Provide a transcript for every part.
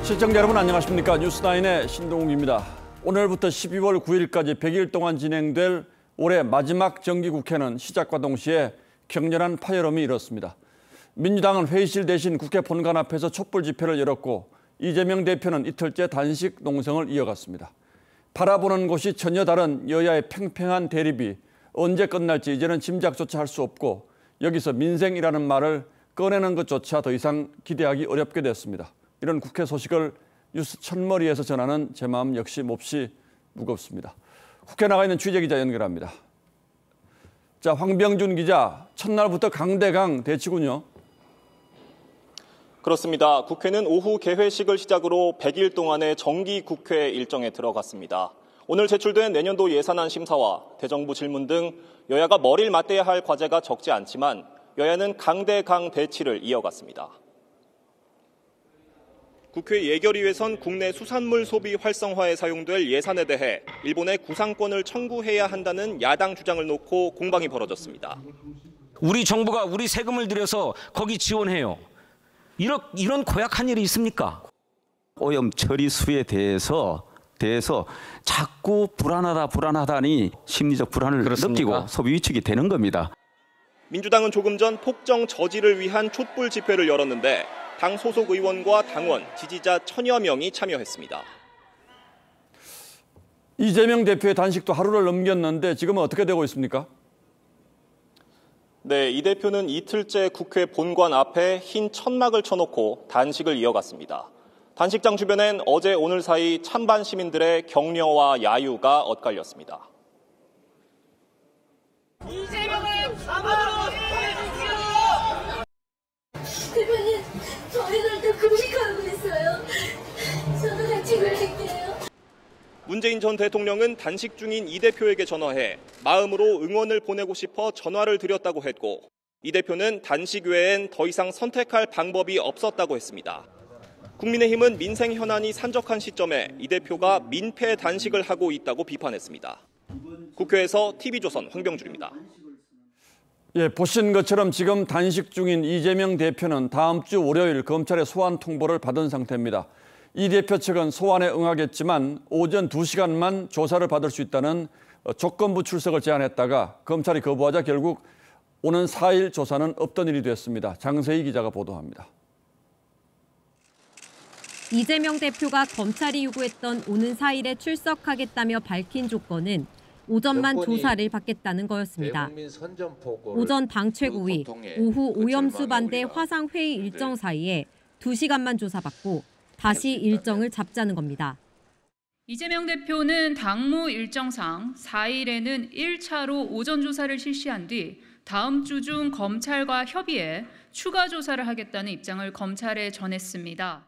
시청자 여러분 안녕하십니까. 뉴스나인의 신동욱입니다. 오늘부터 12월 9일까지 100일 동안 진행될 올해 마지막 정기국회는 시작과 동시에 격렬한 파열음이 일었습니다. 민주당은 회의실 대신 국회 본관 앞에서 촛불 집회를 열었고 이재명 대표는 이틀째 단식 농성을 이어갔습니다. 바라보는 곳이 전혀 다른 여야의 팽팽한 대립이 언제 끝날지 이제는 짐작조차 할 수 없고 여기서 민생이라는 말을 꺼내는 것조차 더 이상 기대하기 어렵게 됐습니다. 이런 국회 소식을 뉴스 첫머리에서 전하는 제 마음 역시 몹시 무겁습니다. 국회 나가 있는 취재기자 연결합니다. 자, 황병준 기자, 첫날부터 강대강 대치군요. 그렇습니다. 국회는 오후 개회식을 시작으로 100일 동안의 정기국회 일정에 들어갔습니다. 오늘 제출된 내년도 예산안 심사와 대정부 질문 등 여야가 머리를 맞대야 할 과제가 적지 않지만 여야는 강대강 대치를 이어갔습니다. 국회 예결위에선 국내 수산물 소비 활성화에 사용될 예산에 대해 일본의 구상권을 청구해야 한다는 야당 주장을 놓고 공방이 벌어졌습니다. 우리 정부가 우리 세금을 들여서 거기 지원해요. 이런 고약한 일이 있습니까? 오염 처리수에 대해서 자꾸 불안하다니 심리적 불안을 그렇습니까? 느끼고 소비 위축이 되는 겁니다. 민주당은 조금 전 폭정 저지를 위한 촛불 집회를 열었는데 당 소속 의원과 당원, 지지자 1000여 명이 참여했습니다. 이재명 대표의 단식도 하루를 넘겼는데 지금은 어떻게 되고 있습니까? 네, 이 대표는 이틀째 국회 본관 앞에 흰 천막을 쳐놓고 단식을 이어갔습니다. 단식장 주변엔 어제 오늘 사이 찬반 시민들의 격려와 야유가 엇갈렸습니다. 이재명을 잡아주세요! 대표님, 저희들도 금식하고 있어요. 저도 같이 걸릴게요. 문재인 전 대통령은 단식 중인 이 대표에게 전화해 마음으로 응원을 보내고 싶어 전화를 드렸다고 했고 이 대표는 단식 외엔 더 이상 선택할 방법이 없었다고 했습니다. 국민의힘은 민생 현안이 산적한 시점에 이 대표가 민폐 단식을 하고 있다고 비판했습니다. 국회에서 TV조선 황병준입니다. 예, 보신 것처럼 지금 단식 중인 이재명 대표는 다음 주 월요일 검찰의 소환 통보를 받은 상태입니다. 이 대표 측은 소환에 응하겠지만 오전 2시간만 조사를 받을 수 있다는 조건부 출석을 제안했다가 검찰이 거부하자 결국 오는 4일 조사는 없던 일이 됐습니다. 장세희 기자가 보도합니다. 이재명 대표가 검찰이 요구했던 오는 4일에 출석하겠다며 밝힌 조건은 오전만 조사를 받겠다는 거였습니다. 오전 당 최고위, 오후 오염수 반대 화상회의 일정 사이에 2시간만 조사받고 다시 일정을 잡자는 겁니다. 이재명 대표는 당무 일정상 4일에는 1차로 오전 조사를 실시한 뒤 다음 주 중 검찰과 협의해 추가 조사를 하겠다는 입장을 검찰에 전했습니다.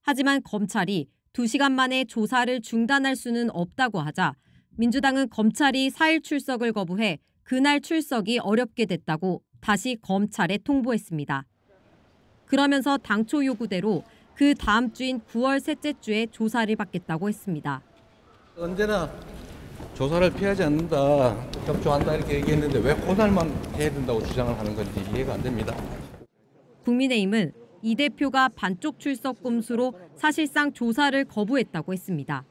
하지만 검찰이 2시간 만에 조사를 중단할 수는 없다고 하자 민주당은 검찰이 4일 출석을 거부해 그날 출석이 어렵게 됐다고 다시 검찰에 통보했습니다. 그러면서 당초 요구대로 그 다음 주인 9월 셋째 주에 조사를 받겠다고 했습니다. 언제나 조사를 피하지 않는다, 협조한다 이렇게 얘기했는데 왜 그날만 해야 된다고 주장을 하는 건지 이해가 안 됩니다. 국민의힘은 이 대표가 반쪽 출석 꼼수로 사실상 조사를 거부했다고 했습니다.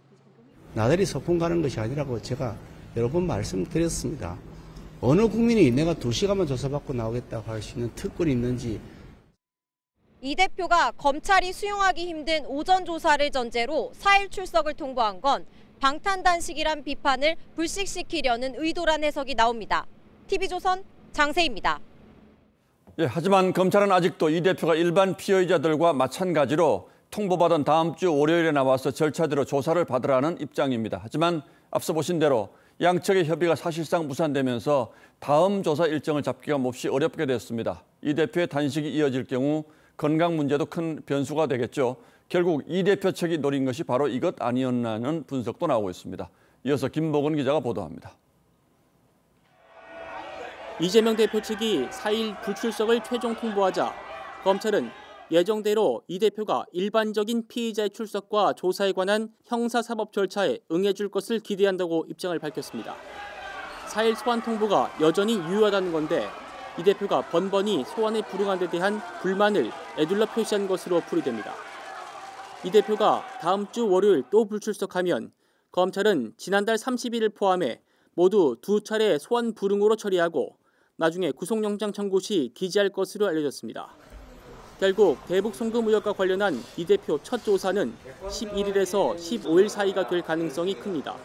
나들이 소풍 가는 것이 아니라고 제가 여러 번 말씀드렸습니다. 어느 국민이 내가 2시간만 조사받고 나오겠다고 할 수 있는 특권이 있는지. 이 대표가 검찰이 수용하기 힘든 오전 조사를 전제로 4일 출석을 통보한 건 방탄단식이란 비판을 불식시키려는 의도란 해석이 나옵니다. TV조선 장세희입니다. 예, 하지만 검찰은 아직도 이 대표가 일반 피의자들과 마찬가지로 통보받은 다음 주 월요일에 나와서 절차대로 조사를 받으라는 입장입니다. 하지만 앞서 보신 대로 양측의 협의가 사실상 무산되면서 다음 조사 일정을 잡기가 몹시 어렵게 됐습니다. 이 대표의 단식이 이어질 경우 건강 문제도 큰 변수가 되겠죠. 결국 이 대표 측이 노린 것이 바로 이것 아니었나는 분석도 나오고 있습니다. 이어서 김복은 기자가 보도합니다. 이재명 대표 측이 4일 불출석을 최종 통보하자 검찰은 예정대로 이 대표가 일반적인 피의자의 출석과 조사에 관한 형사사법 절차에 응해줄 것을 기대한다고 입장을 밝혔습니다. 4일 소환 통보가 여전히 유효하다는 건데 이 대표가 번번이 소환에 불응한 데 대한 불만을 에둘러 표시한 것으로 풀이됩니다. 이 대표가 다음 주 월요일 또 불출석하면 검찰은 지난달 30일을 포함해 모두 2차례 소환 불응으로 처리하고 나중에 구속영장 청구 시 기지할 것으로 알려졌습니다. 결국 대북 송금 의혹과 관련한 이 대표 첫 조사는 11일에서 15일 사이가 될 가능성이 큽니다.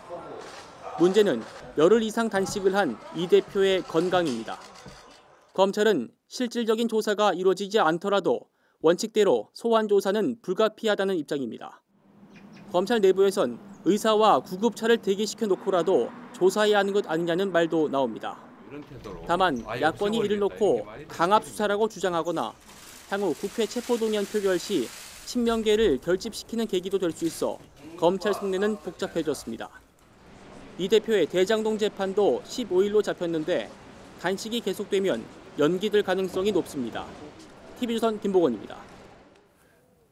문제는 열흘 이상 단식을 한 이 대표의 건강입니다. 검찰은 실질적인 조사가 이루어지지 않더라도 원칙대로 소환 조사는 불가피하다는 입장입니다. 검찰 내부에선 의사와 구급차를 대기시켜 놓고라도 조사해야 하는 것 아니냐는 말도 나옵니다. 다만 야권이 이를 놓고 강압 수사라고 주장하거나 향후 국회 체포동의안 표결 시 친명계를 결집시키는 계기도 될 수 있어 검찰 속내는 복잡해졌습니다. 이 대표의 대장동 재판도 15일로 잡혔는데 단식이 계속되면 연기될 가능성이 높습니다. TV조선 김보건입니다.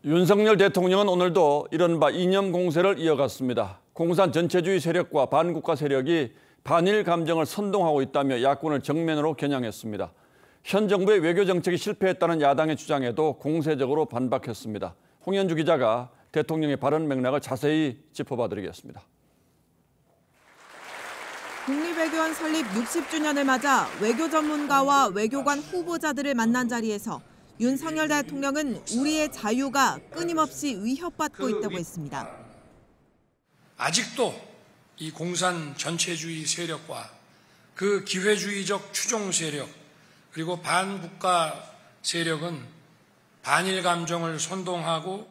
윤석열 대통령은 오늘도 이른바 이념 공세를 이어갔습니다. 공산 전체주의 세력과 반국가 세력이 반일 감정을 선동하고 있다며 야권을 정면으로 겨냥했습니다. 현 정부의 외교 정책이 실패했다는 야당의 주장에도 공세적으로 반박했습니다. 홍현주 기자가 대통령의 발언 맥락을 자세히 짚어봐드리겠습니다. 국립외교원 설립 60주년을 맞아 외교 전문가와 외교관 후보자들을 만난 자리에서 윤석열 대통령은 우리의 자유가 끊임없이 위협받고 있다고 했습니다. 아직도 이 공산 전체주의 세력과 그 기회주의적 추종 세력 그리고 반국가 세력은 반일 감정을 선동하고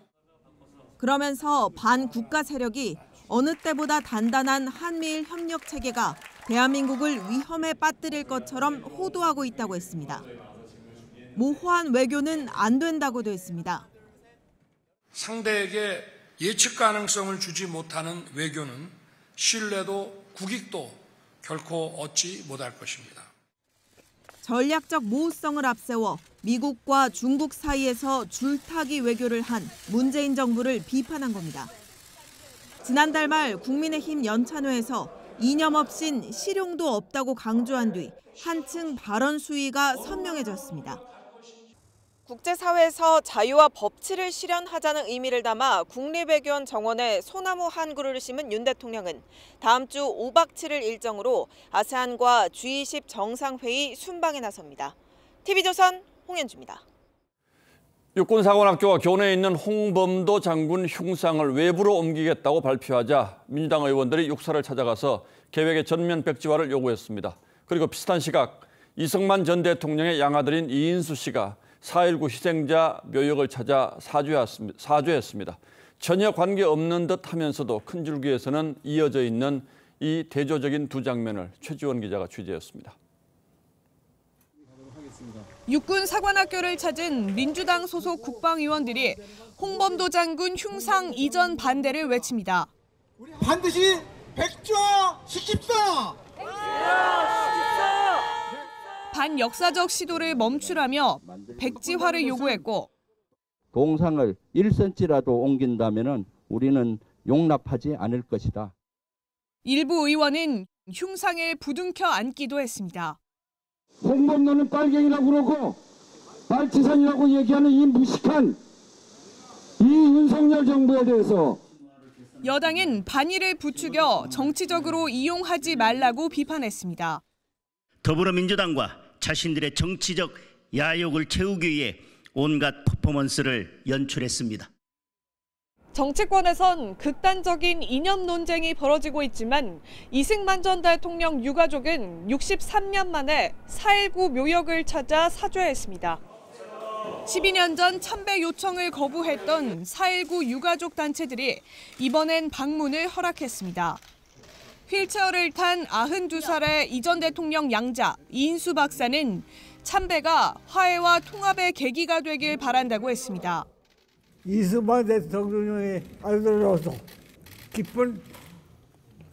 그러면서 반국가 세력이 어느 때보다 단단한 한미일 협력 체계가 대한민국을 위험에 빠뜨릴 것처럼 호도하고 있다고 했습니다. 모호한 외교는 안 된다고도 했습니다. 상대에게 예측 가능성을 주지 못하는 외교는 신뢰도 국익도 결코 얻지 못할 것입니다. 전략적 모호성을 앞세워 미국과 중국 사이에서 줄타기 외교를 한 문재인 정부를 비판한 겁니다. 지난달 말 국민의힘 연찬회에서 이념 없인 실용도 없다고 강조한 뒤 한층 발언 수위가 선명해졌습니다. 국제사회에서 자유와 법치를 실현하자는 의미를 담아 국립외교원 정원에 소나무 한 그루를 심은 윤 대통령은 다음 주 5박 7일 일정으로 아세안과 G20 정상회의 순방에 나섭니다. TV조선 홍현주입니다. 육군사관학교가 교내에 있는 홍범도 장군 흉상을 외부로 옮기겠다고 발표하자 민주당 의원들이 육사를 찾아가서 계획의 전면 백지화를 요구했습니다. 그리고 비슷한 시각 이승만 전 대통령의 양아들인 이인수 씨가 4.19 희생자 묘역을 찾아 사죄했습니다. 전혀 관계없는 듯 하면서도 큰 줄기에서는 이어져 있는 이 대조적인 두 장면을 최지원 기자가 취재했습니다. 육군사관학교를 찾은 민주당 소속 국방위원들이 홍범도 장군 흉상 이전 반대를 외칩니다. 반드시 백지화시킵시다! 반역사적 시도를 멈추라며 백지화를 요구했고 동상을 1cm라도 옮긴다면 우리는 용납하지 않을 것이다. 일부 의원은 흉상에 부둥켜 안기도 했습니다. 홍범도는 빨갱이라고 그러고 발치산이라고 얘기하는 이 무식한 이 윤석열 정부에 대해서 여당은 반일을 부추겨 정치적으로 이용하지 말라고 비판했습니다. 더불어민주당과 자신들의 정치적 야욕을 채우기 위해 온갖 퍼포먼스를 연출했습니다. 정치권에선 극단적인 이념 논쟁이 벌어지고 있지만 이승만 전 대통령 유가족은 63년 만에 4.19 묘역을 찾아 사죄했습니다. 12년 전 참배 요청을 거부했던 4.19 유가족 단체들이 이번엔 방문을 허락했습니다. 휠체어를 탄 92살의 이전 대통령 양자 이인수 박사는 참배가 화해와 통합의 계기가 되길 바란다고 했습니다. 이승만 대통령의 아들로서 깊은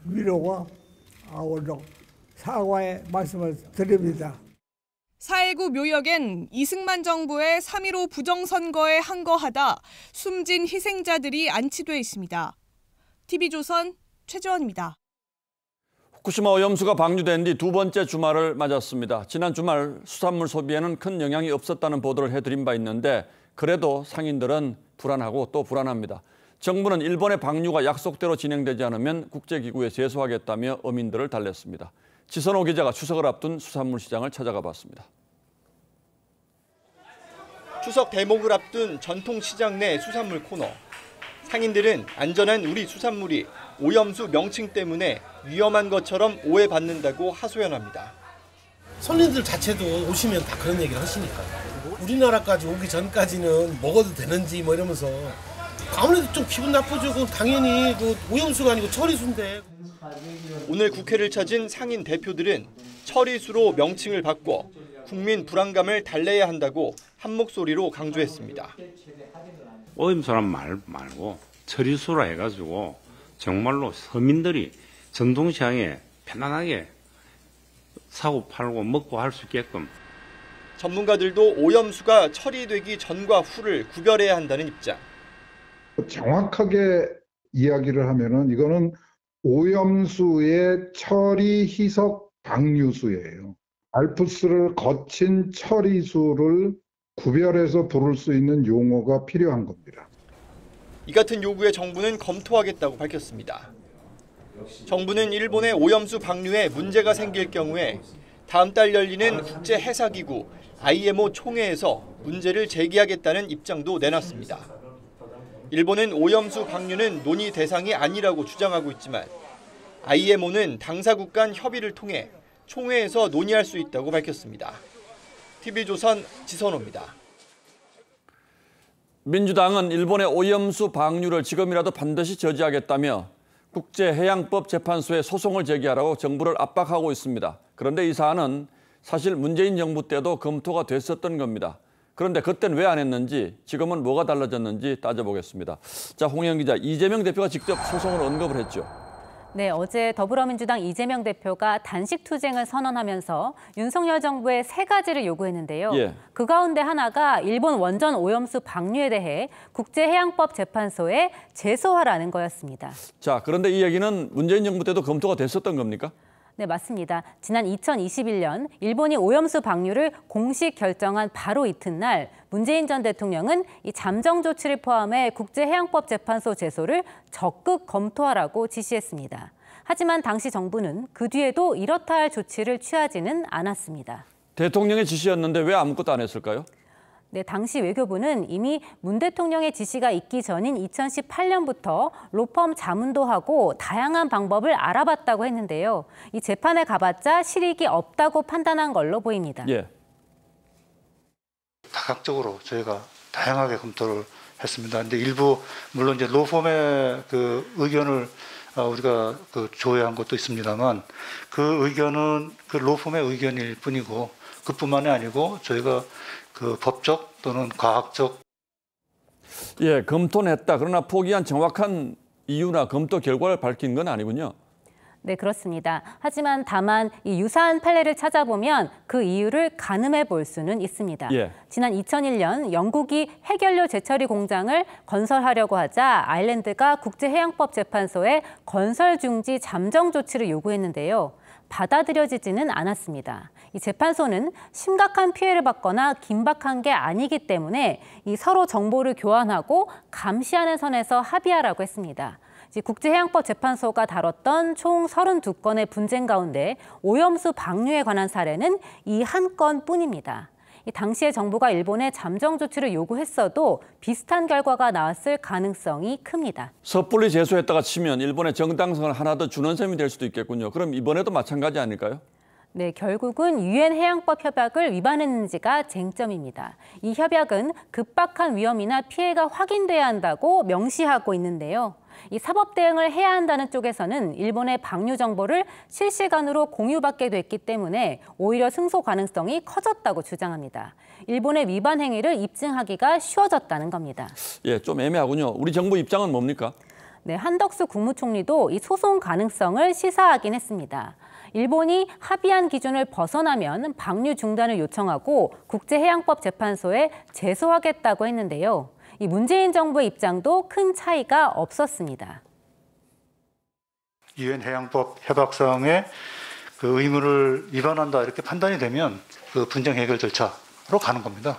위로와 아우러 사과의 말씀을 드립니다. 4.19 묘역엔 이승만 정부의 3.15 부정선거에 항거하다 숨진 희생자들이 안치돼 있습니다. TV조선 최지원입니다. 후쿠시마 오염수가 방류된 뒤 두 번째 주말을 맞았습니다. 지난 주말 수산물 소비에는 큰 영향이 없었다는 보도를 해드린 바 있는데 그래도 상인들은 불안하고 또 불안합니다. 정부는 일본의 방류가 약속대로 진행되지 않으면 국제기구에 제소하겠다며 어민들을 달랬습니다. 지선호 기자가 추석을 앞둔 수산물 시장을 찾아가 봤습니다. 추석 대목을 앞둔 전통시장 내 수산물 코너. 상인들은 안전한 우리 수산물이 오염수 명칭 때문에 위험한 것처럼 오해받는다고 하소연합니다. 손님들 자체도 오시면 다 그런 얘기를 하시니까. 우리나라까지 오기 전까지는 먹어도 되는지 뭐 이러면서 아무래도 좀 기분 나쁘죠. 그건 당연히 그 오염수가 아니고 처리수인데. 오늘 국회를 찾은 상인 대표들은 처리수로 명칭을 바꿔 국민 불안감을 달래야 한다고 한 목소리로 강조했습니다. 오염수란 말 말고 처리수라 해가지고 정말로 서민들이 전통시장에 편안하게 사고 팔고 먹고 할 수 있게끔. 전문가들도 오염수가 처리되기 전과 후를 구별해야 한다는 입장. 정확하게 이야기를 하면은 이거는 오염수의 처리 희석 방류수예요. 알프스를 거친 처리수를 구별해서 부를 수 있는 용어가 필요한 겁니다. 이 같은 요구에 정부는 검토하겠다고 밝혔습니다. 정부는 일본의 오염수 방류에 문제가 생길 경우에 다음 달 열리는 국제해사기구 IMO 총회에서 문제를 제기하겠다는 입장도 내놨습니다. 일본은 오염수 방류는 논의 대상이 아니라고 주장하고 있지만 IMO는 당사국 간 협의를 통해 총회에서 논의할 수 있다고 밝혔습니다. TV조선 지선호입니다. 민주당은 일본의 오염수 방류를 지금이라도 반드시 저지하겠다며 국제해양법재판소에 소송을 제기하라고 정부를 압박하고 있습니다. 그런데 이 사안은 사실 문재인 정부 때도 검토가 됐었던 겁니다. 그런데 그때는 왜 안 했는지, 지금은 뭐가 달라졌는지 따져보겠습니다. 자, 홍영 기자, 이재명 대표가 직접 소송을 언급을 했죠. 네, 어제 더불어민주당 이재명 대표가 단식 투쟁을 선언하면서 윤석열 정부의 3가지를 요구했는데요. 예. 그 가운데 하나가 일본 원전 오염수 방류에 대해 국제해양법재판소에 제소하라는 거였습니다. 자, 그런데 이 얘기는 문재인 정부 때도 검토가 됐었던 겁니까? 네, 맞습니다. 지난 2021년 일본이 오염수 방류를 공식 결정한 바로 이튿날 문재인 전 대통령은 이 잠정 조치를 포함해 국제해양법재판소 제소를 적극 검토하라고 지시했습니다. 하지만 당시 정부는 그 뒤에도 이렇다 할 조치를 취하지는 않았습니다. 대통령의 지시였는데 왜 아무것도 안 했을까요? 네, 당시 외교부는 이미 문 대통령의 지시가 있기 전인 2018년부터 로펌 자문도 하고 다양한 방법을 알아봤다고 했는데요. 이 재판에 가봤자 실익이 없다고 판단한 걸로 보입니다. 예. 다각적으로 저희가 다양하게 검토를 했습니다. 근데 일부 물론 이제 로펌의 그 의견을 우리가 그 조회한 것도 있습니다만 그 의견은 그 로펌의 의견일 뿐이고 그뿐만이 아니고 저희가 그 법적 또는 과학적 예, 검토는 했다. 그러나 포기한 정확한 이유나 검토 결과를 밝힌 건 아니군요. 네, 그렇습니다. 하지만 다만 이 유사한 판례를 찾아보면 그 이유를 가늠해 볼 수는 있습니다. 예. 지난 2001년 영국이 핵연료 재처리 공장을 건설하려고 하자 아일랜드가 국제해양법재판소에 건설 중지 잠정 조치를 요구했는데요. 받아들여지지는 않았습니다. 이 재판소는 심각한 피해를 받거나 긴박한 게 아니기 때문에 이 서로 정보를 교환하고 감시하는 선에서 합의하라고 했습니다. 국제해양법재판소가 다뤘던 총 32건의 분쟁 가운데 오염수 방류에 관한 사례는 이 한 건뿐입니다. 당시에 정부가 일본에 잠정 조치를 요구했어도 비슷한 결과가 나왔을 가능성이 큽니다. 섣불리 제소했다가 치면 일본의 정당성을 하나 더 주는 셈이 될 수도 있겠군요. 그럼 이번에도 마찬가지 아닐까요? 네, 결국은 유엔 해양법 협약을 위반했는지가 쟁점입니다. 이 협약은 급박한 위험이나 피해가 확인돼야 한다고 명시하고 있는데요. 이 사법 대응을 해야 한다는 쪽에서는 일본의 방류 정보를 실시간으로 공유받게 됐기 때문에 오히려 승소 가능성이 커졌다고 주장합니다. 일본의 위반 행위를 입증하기가 쉬워졌다는 겁니다. 예, 좀 애매하군요. 우리 정부 입장은 뭡니까? 네, 한덕수 국무총리도 이 소송 가능성을 시사하긴 했습니다. 일본이 합의한 기준을 벗어나면 방류 중단을 요청하고 국제해양법재판소에 제소하겠다고 했는데요. 이 문재인 정부의 입장도 큰 차이가 없었습니다. 유엔 해양법 협약상의 그 의무를 위반한다 이렇게 판단이 되면 그 분쟁 해결 절차로 가는 겁니다.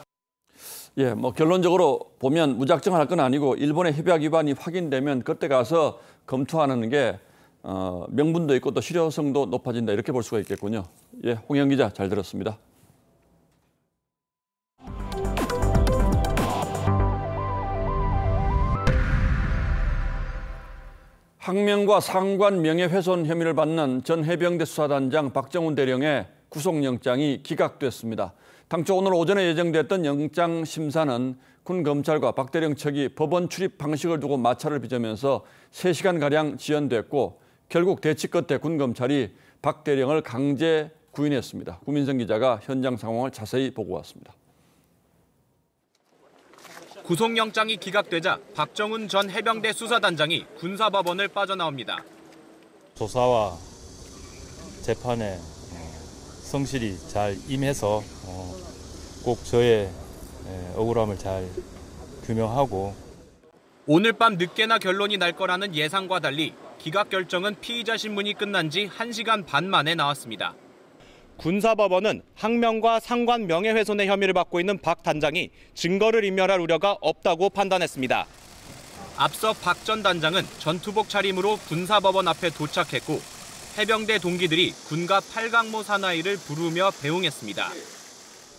예, 뭐 결론적으로 보면 무작정 할 건 아니고 일본의 협약 위반이 확인되면 그때 가서 검토하는 게 명분도 있고 또 실효성도 높아진다 이렇게 볼 수가 있겠군요. 예, 홍영 기자 잘 들었습니다. 학명과 상관 명예훼손 혐의를 받는 전 해병대 수사단장 박정훈 대령의 구속영장이 기각됐습니다. 당초 오늘 오전에 예정됐던 영장 심사는 군 검찰과 박 대령 측이 법원 출입 방식을 두고 마찰을 빚으면서 3시간가량 지연됐고 결국 대치 끝에 군 검찰이 박 대령을 강제 구인했습니다. 구민성 기자가 현장 상황을 자세히 보고 왔습니다. 구속영장이 기각되자 박정훈 전 해병대 수사단장이 군사법원을 빠져나옵니다. 조사와 재판에 성실히 잘 임해서 꼭 저의 억울함을 잘 규명하고 오늘 밤 늦게나 결론이 날 거라는 예상과 달리 기각 결정은 피의자 신문이 끝난 지 1시간 반 만에 나왔습니다. 군사법원은 학명과 상관 명예훼손의 혐의를 받고 있는 박 단장이 증거를 인멸할 우려가 없다고 판단했습니다. 앞서 박 전 단장은 전투복 차림으로 군사법원 앞에 도착했고 해병대 동기들이 군가 팔강모 사나이를 부르며 배웅했습니다.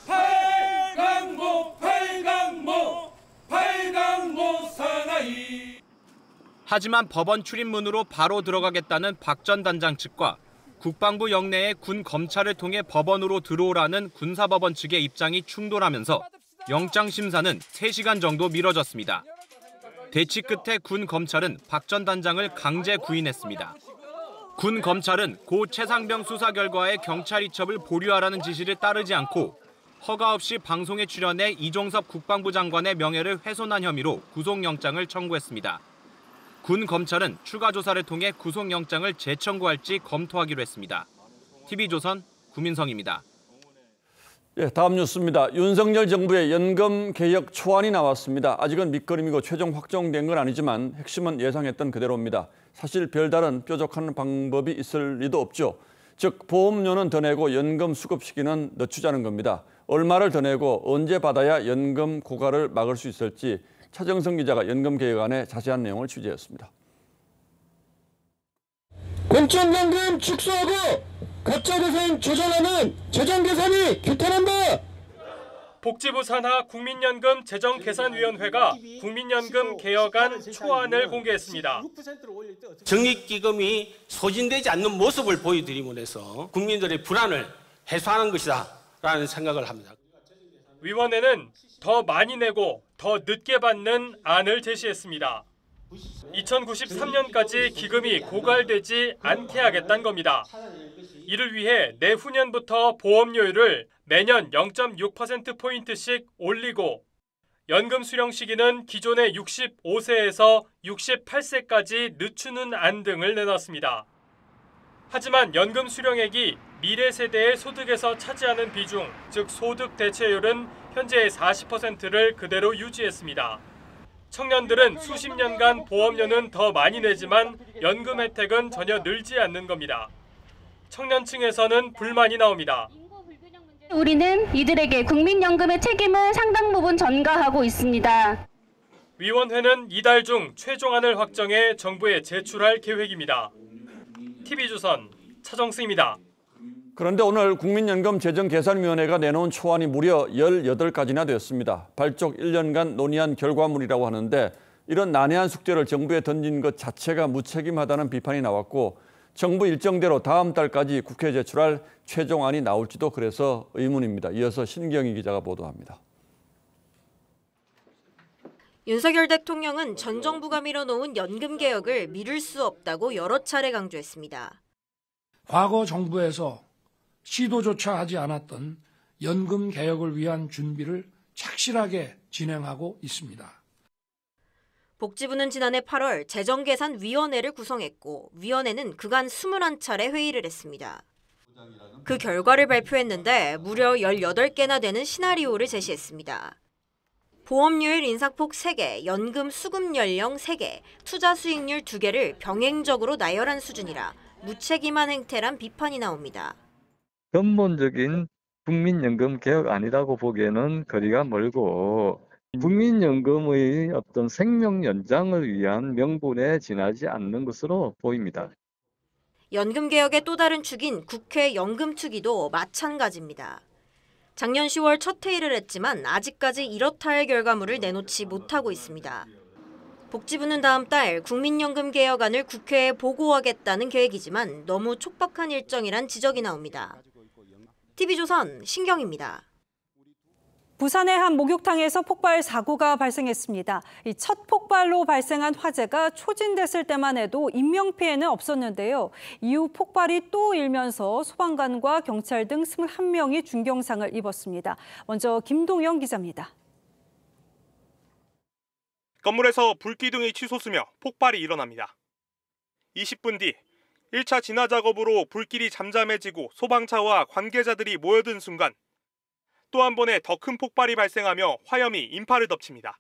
팔강모 팔강모 팔강모 사나이. 하지만 법원 출입문으로 바로 들어가겠다는 박 전 단장 측과 국방부 영내의 군 검찰을 통해 법원으로 들어오라는 군사법원 측의 입장이 충돌하면서 영장 심사는 3시간 정도 미뤄졌습니다. 대치 끝에 군 검찰은 박 전 단장을 강제 구인했습니다. 군 검찰은 고 최상병 수사 결과에 경찰 이첩을 보류하라는 지시를 따르지 않고 허가 없이 방송에 출연해 이종섭 국방부 장관의 명예를 훼손한 혐의로 구속영장을 청구했습니다. 군 검찰은 추가 조사를 통해 구속영장을 재청구할지 검토하기로 했습니다. TV조선 구민성입니다. 예, 다음 뉴스입니다. 윤석열 정부의 연금 개혁 초안이 나왔습니다. 아직은 밑거름이고 최종 확정된 건 아니지만 핵심은 예상했던 그대로입니다. 사실 별다른 뾰족한 방법이 있을 리도 없죠. 즉 보험료는 더 내고 연금 수급 시기는 늦추자는 겁니다. 얼마를 더 내고 언제 받아야 연금 고갈을 막을 수 있을지 차정성 기자가 연금 개혁안의 자세한 내용을 취재했습니다. 공적연금 축소하고 가짜재산 조정하는 재정계산이 규탄한다. 복지부 산하 국민연금 재정계산위원회가 국민연금 개혁안 초안을 공개했습니다. 적립기금이 소진되지 않는 모습을 보여드림으로 해서 국민들의 불안을 해소하는 것이다라는 생각을 합니다. 위원회는 더 많이 내고 더 늦게 받는 안을 제시했습니다. 2093년까지 기금이 고갈되지 않게 하겠다는 겁니다. 이를 위해 내후년부터 보험료율을 매년 0.6%포인트씩 올리고 연금 수령 시기는 기존의 65세에서 68세까지 늦추는 안 등을 내놨습니다. 하지만 연금 수령액이 미래 세대의 소득에서 차지하는 비중, 즉 소득 대체율은 현재의 40%를 그대로 유지했습니다. 청년들은 수십 년간 보험료는 더 많이 내지만 연금 혜택은 전혀 늘지 않는 겁니다. 청년층에서는 불만이 나옵니다. 우리는 이들에게 국민연금의 책임을 상당 부분 전가하고 있습니다. 위원회는 이달 중 최종안을 확정해 정부에 제출할 계획입니다. TV조선 차정승입니다. 그런데 오늘 국민연금 재정계산위원회가 내놓은 초안이 무려 18가지나 됐습니다. 발족 1년간 논의한 결과물이라고 하는데 이런 난해한 숙제를 정부에 던진 것 자체가 무책임하다는 비판이 나왔고 정부 일정대로 다음 달까지 국회에 제출할 최종안이 나올지도 그래서 의문입니다. 이어서 신경희 기자가 보도합니다. 윤석열 대통령은 전 정부가 밀어놓은 연금 개혁을 미룰 수 없다고 여러 차례 강조했습니다. 과거 정부에서 시도조차 하지 않았던 연금 개혁을 위한 준비를 착실하게 진행하고 있습니다. 복지부는 지난해 8월 재정계산위원회를 구성했고 위원회는 그간 21차례 회의를 했습니다. 그 결과를 발표했는데 무려 18개나 되는 시나리오를 제시했습니다. 보험료율 인상폭 3개, 연금 수급 연령 3개, 투자 수익률 2개를 병행적으로 나열한 수준이라 무책임한 행태란 비판이 나옵니다. 근본적인 국민연금 개혁 아니라고 보기에는 거리가 멀고 국민연금의 어떤 생명 연장을 위한 명분에 지나지 않는 것으로 보입니다. 연금개혁의 또 다른 축인 국회 연금특위도 마찬가지입니다. 작년 10월 첫 회의를 했지만 아직까지 이렇다 할 결과물을 내놓지 못하고 있습니다. 복지부는 다음 달 국민연금 개혁안을 국회에 보고하겠다는 계획이지만 너무 촉박한 일정이란 지적이 나옵니다. TV조선 신경입니다. 부산의 한 목욕탕에서 폭발 사고가 발생했습니다. 이 첫 폭발로 발생한 화재가 초진됐을 때만 해도 인명피해는 없었는데요. 이후 폭발이 또 일면서 소방관과 경찰 등 21명이 중경상을 입었습니다. 먼저 김동영 기자입니다. 건물에서 불기둥이 치솟으며 폭발이 일어납니다. 20분 뒤 1차 진화 작업으로 불길이 잠잠해지고 소방차와 관계자들이 모여든 순간 또 한 번의 더 큰 폭발이 발생하며 화염이 인파를 덮칩니다.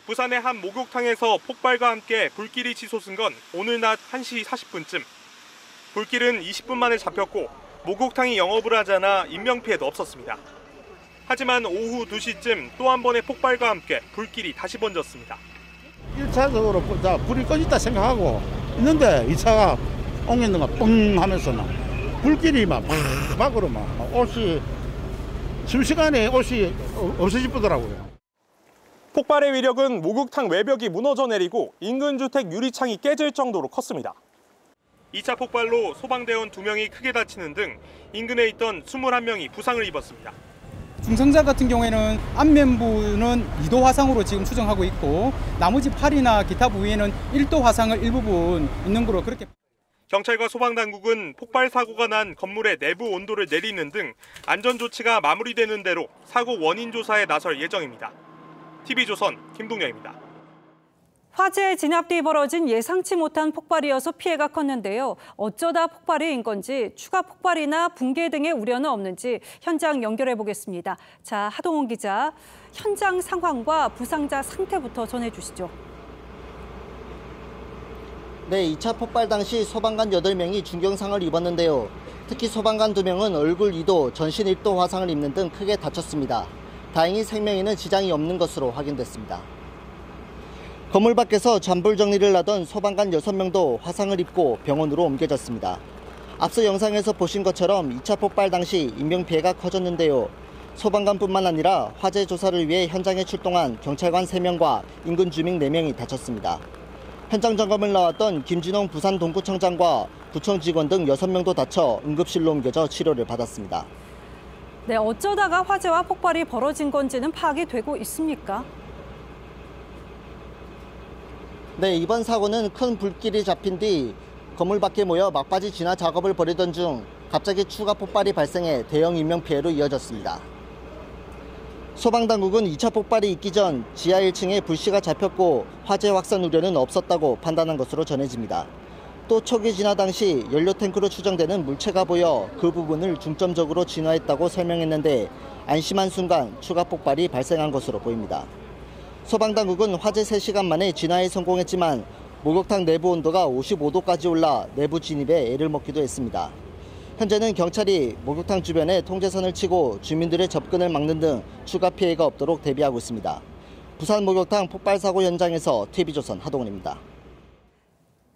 부산의 한 목욕탕에서 폭발과 함께 불길이 치솟은 건 오늘 낮 1시 40분쯤. 불길은 20분 만에 잡혔고 목욕탕이 영업을 하지 않아 인명피해도 없었습니다. 하지만 오후 2시쯤 또 한 번의 폭발과 함께 불길이 다시 번졌습니다. 1차적으로 불이 꺼졌다 생각하고 있는데 2차가 옮겼는 거 뻥 하면서는 불길이 막 밖으로 막 옷이 순식간에 옷이 없어지더라고요. 폭발의 위력은 목욕탕 외벽이 무너져 내리고 인근 주택 유리창이 깨질 정도로 컸습니다. 2차 폭발로 소방대원 2명이 크게 다치는 등 인근에 있던 21명이 부상을 입었습니다. 중상자 같은 경우에는 안면부는 2도 화상으로 지금 추정하고 있고 나머지 팔이나 기타 부위에는 1도 화상을 일부분 있는 거로 그렇게. 경찰과 소방당국은 폭발 사고가 난 건물의 내부 온도를 내리는 등 안전조치가 마무리되는 대로 사고 원인 조사에 나설 예정입니다. TV조선 김동영입니다. 화재 진압 뒤 벌어진 예상치 못한 폭발이어서 피해가 컸는데요. 어쩌다 폭발인 건지 추가 폭발이나 붕괴 등의 우려는 없는지 현장 연결해 보겠습니다. 자, 하동훈 기자, 현장 상황과 부상자 상태부터 전해주시죠. 네, 2차 폭발 당시 소방관 8명이 중경상을 입었는데요. 특히 소방관 2명은 얼굴 2도, 전신 1도 화상을 입는 등 크게 다쳤습니다. 다행히 생명에는 지장이 없는 것으로 확인됐습니다. 건물 밖에서 잔불 정리를 하던 소방관 6명도 화상을 입고 병원으로 옮겨졌습니다. 앞서 영상에서 보신 것처럼 2차 폭발 당시 인명피해가 커졌는데요. 소방관뿐만 아니라 화재 조사를 위해 현장에 출동한 경찰관 3명과 인근 주민 4명이 다쳤습니다. 현장 점검을 나왔던 김진홍 부산 동구청장과 구청 직원 등 6명도 다쳐 응급실로 옮겨져 치료를 받았습니다. 네, 어쩌다가 화재와 폭발이 벌어진 건지는 파악이 되고 있습니까? 네, 이번 사고는 큰 불길이 잡힌 뒤 건물 밖에 모여 막바지 진화 작업을 벌이던 중 갑자기 추가 폭발이 발생해 대형 인명피해로 이어졌습니다. 소방당국은 2차 폭발이 있기 전 지하 1층에 불씨가 잡혔고 화재 확산 우려는 없었다고 판단한 것으로 전해집니다. 또 초기 진화 당시 연료 탱크로 추정되는 물체가 보여 그 부분을 중점적으로 진화했다고 설명했는데 안심한 순간 추가 폭발이 발생한 것으로 보입니다. 소방당국은 화재 3시간 만에 진화에 성공했지만 목욕탕 내부 온도가 55도까지 올라 내부 진입에 애를 먹기도 했습니다. 현재는 경찰이 목욕탕 주변에 통제선을 치고 주민들의 접근을 막는 등 추가 피해가 없도록 대비하고 있습니다. 부산 목욕탕 폭발 사고 현장에서 TV조선 하동훈입니다.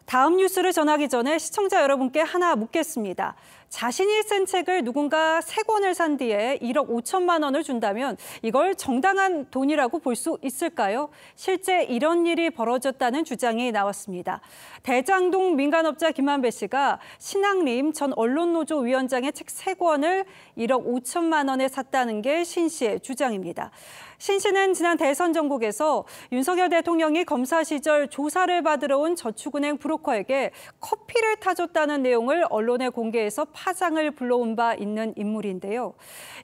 다음 뉴스를 전하기 전에 시청자 여러분께 하나 묻겠습니다. 자신이 쓴 책을 누군가 3권을 산 뒤에 1억 5천만 원을 준다면 이걸 정당한 돈이라고 볼 수 있을까요? 실제 이런 일이 벌어졌다는 주장이 나왔습니다. 대장동 민간업자 김만배 씨가 신앙림 전 언론노조 위원장의 책 3권을 1억 5천만 원에 샀다는 게 신 씨의 주장입니다. 신 씨는 지난 대선 전국에서 윤석열 대통령이 검사 시절 조사를 받으러 온 저축은행 브로커에게 커피를 타줬다는 내용을 언론에 공개해서 파장을 불러온 바 있는 인물인데요.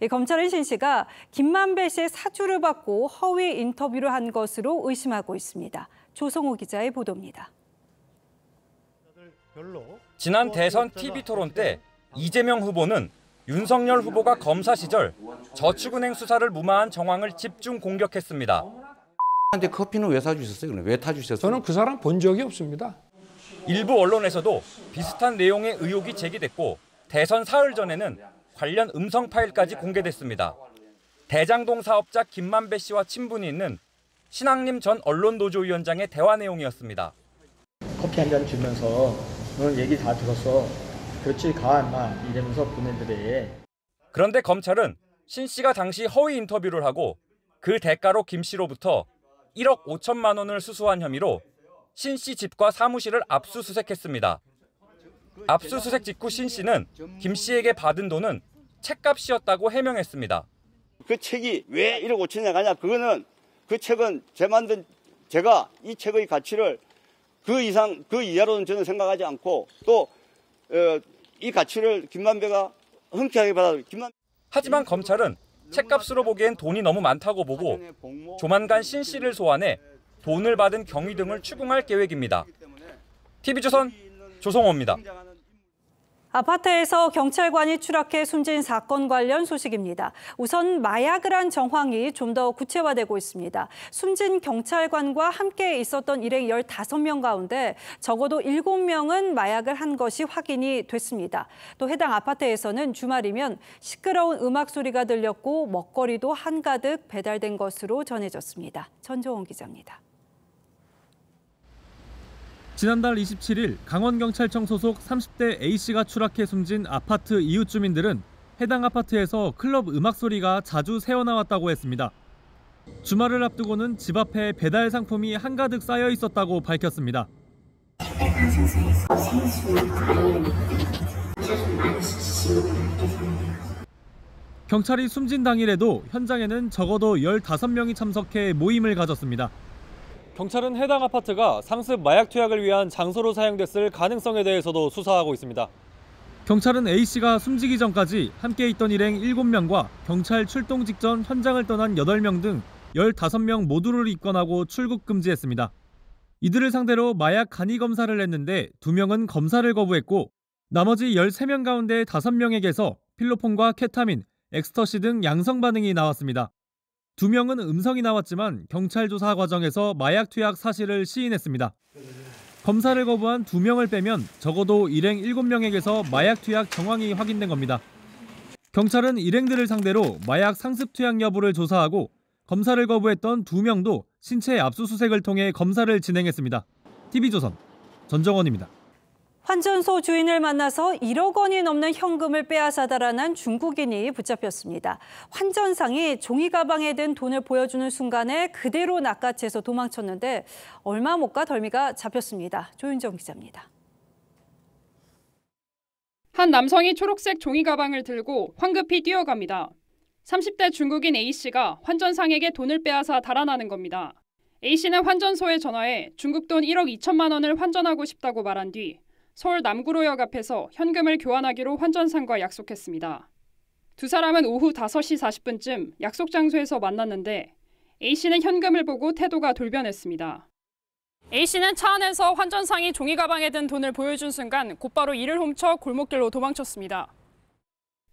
검찰은 신 씨가 김만배 씨의 사주를 받고 허위 인터뷰를 한 것으로 의심하고 있습니다. 조성호 기자의 보도입니다. 지난 대선 TV 토론 때 이재명 후보는 윤석열 후보가 검사 시절 저축은행 수사를 무마한 정황을 집중 공격했습니다. 한테 커피는 왜 사주셨어요? 왜 타주셨어요? 저는 그 사람 본 적이 없습니다. 일부 언론에서도 비슷한 내용의 의혹이 제기됐고 대선 사흘 전에는 관련 음성 파일까지 공개됐습니다. 대장동 사업자 김만배 씨와 친분이 있는 신학림 전 언론노조위원장의 대화 내용이었습니다. 커피 한 잔 주면서 너는 얘기 다 들었어. 그렇지 가 인마 이러면서 보내드래. 그런데 검찰은 신 씨가 당시 허위 인터뷰를 하고 그 대가로 김 씨로부터 1억 5천만 원을 수수한 혐의로 신 씨 집과 사무실을 압수수색했습니다. 압수수색 직후 신 씨는 김 씨에게 받은 돈은 책값이었다고 해명했습니다. 그 책이 왜 1억 5천이나 가냐? 그거는 그 책은 제가 이 책의 가치를 그 이하로는 저는 생각하지 않고 또 이 가치를 김만배가 흔쾌하게 받아. 하지만 검찰은 책값으로 보기엔 돈이 너무 많다고 보고 조만간 신 씨를 소환해 돈을 받은 경위 등을 추궁할 계획입니다. TV조선 조성호입니다. 아파트에서 경찰관이 추락해 숨진 사건 관련 소식입니다. 우선 마약을 한 정황이 좀 더 구체화되고 있습니다. 숨진 경찰관과 함께 있었던 일행 15명 가운데 적어도 7명은 마약을 한 것이 확인이 됐습니다. 또 해당 아파트에서는 주말이면 시끄러운 음악 소리가 들렸고 먹거리도 한가득 배달된 것으로 전해졌습니다. 전정원 기자입니다. 지난달 27일 강원경찰청 소속 30대 A씨가 추락해 숨진 아파트 이웃 주민들은 해당 아파트에서 클럽 음악 소리가 자주 새어나왔다고 했습니다. 주말을 앞두고는 집 앞에 배달 상품이 한가득 쌓여 있었다고 밝혔습니다. 경찰이 숨진 당일에도 현장에는 적어도 15명이 참석해 모임을 가졌습니다. 경찰은 해당 아파트가 상습 마약 투약을 위한 장소로 사용됐을 가능성에 대해서도 수사하고 있습니다. 경찰은 A씨가 숨지기 전까지 함께 있던 일행 7명과 경찰 출동 직전 현장을 떠난 8명 등 15명 모두를 입건하고 출국 금지했습니다. 이들을 상대로 마약 간이 검사를 했는데 2명은 검사를 거부했고 나머지 13명 가운데 5명에게서 필로폰과 케타민, 엑스터시 등 양성 반응이 나왔습니다. 2명은 음성이 나왔지만 경찰 조사 과정에서 마약 투약 사실을 시인했습니다. 검사를 거부한 2명을 빼면 적어도 일행 7명에게서 마약 투약 정황이 확인된 겁니다. 경찰은 일행들을 상대로 마약 상습 투약 여부를 조사하고 검사를 거부했던 2명도 신체 압수수색을 통해 검사를 진행했습니다. TV조선 전정원입니다. 환전소 주인을 만나서 1억 원이 넘는 현금을 빼앗아 달아난 중국인이 붙잡혔습니다. 환전상이 종이 가방에 든 돈을 보여주는 순간에 그대로 낚아채서 도망쳤는데 얼마 못 가 덜미가 잡혔습니다. 조윤정 기자입니다. 한 남성이 초록색 종이 가방을 들고 황급히 뛰어갑니다. 30대 중국인 A씨가 환전상에게 돈을 빼앗아 달아나는 겁니다. A씨는 환전소에 전화해 중국 돈 1억 2천만 원을 환전하고 싶다고 말한 뒤 서울 남구로역 앞에서 현금을 교환하기로 환전상과 약속했습니다. 두 사람은 오후 5시 40분쯤 약속 장소에서 만났는데 A씨는 현금을 보고 태도가 돌변했습니다. A씨는 차 안에서 환전상이 종이 가방에 든 돈을 보여준 순간 곧바로 이를 훔쳐 골목길로 도망쳤습니다.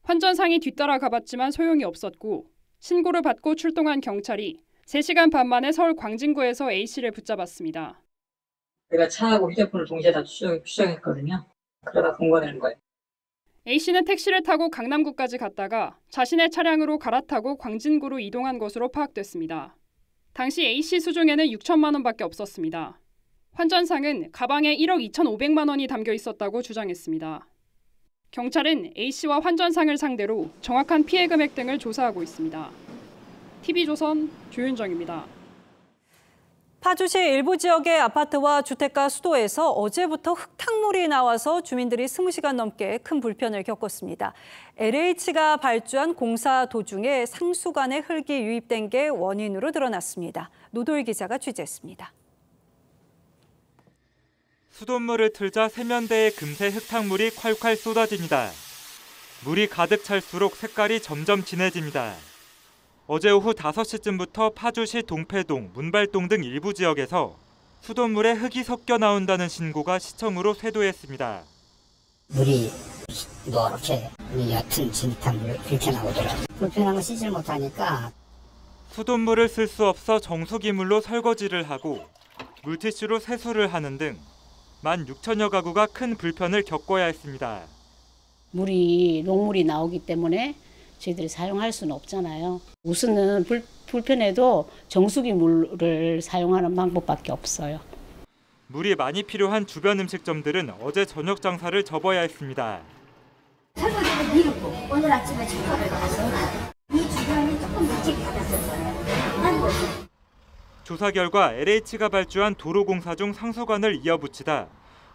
환전상이 뒤따라 가봤지만 소용이 없었고 신고를 받고 출동한 경찰이 3시간 반 만에 서울 광진구에서 A씨를 붙잡았습니다. 내가 차하고 휴대폰을 동시에 다 추적했거든요. 그러다 공권하는 거예요. A씨는 택시를 타고 강남구까지 갔다가 자신의 차량으로 갈아타고 광진구로 이동한 것으로 파악됐습니다. 당시 A씨 수중에는 6천만 원밖에 없었습니다. 환전상은 가방에 1억 2,500만 원이 담겨 있었다고 주장했습니다. 경찰은 A씨와 환전상을 상대로 정확한 피해 금액 등을 조사하고 있습니다. TV조선 조윤정입니다. 파주시 일부 지역의 아파트와 주택가 수도에서 어제부터 흙탕물이 나와서 주민들이 20시간 넘게 큰 불편을 겪었습니다. LH가 발주한 공사 도중에 상수관에 흙이 유입된 게 원인으로 드러났습니다. 노도일 기자가 취재했습니다. 수돗물을 틀자 세면대에 금세 흙탕물이 콸콸 쏟아집니다. 물이 가득 찰수록 색깔이 점점 진해집니다. 어제 오후 5시쯤부터 파주시 동패동, 문발동 등 일부 지역에서 수돗물에 흙이 섞여 나온다는 신고가 시청으로 쇄도했습니다. 물이 노랗게 옅은 진흙탕 물 그렇게 나오더라고요. 불편한 거 씻질 못하니까. 수돗물을 쓸 수 없어 정수기물로 설거지를 하고 물티슈로 세수를 하는 등 16,000여 가구가 큰 불편을 겪어야 했습니다. 녹물이 나오기 때문에 저희들이 사용할 수는 없잖아요. 우선은 불편해도 정수기 물을 사용하는 방법밖에 없어요. 물이 많이 필요한 주변 음식점들은 어제 저녁 장사를 접어야 했습니다. 설거지도 미루고 오늘 아침에 청소를 가서 이 주변이 조금 일찍 닫았었어요. 조사 결과 LH가 발주한 도로공사 중 상수관을 이어붙이다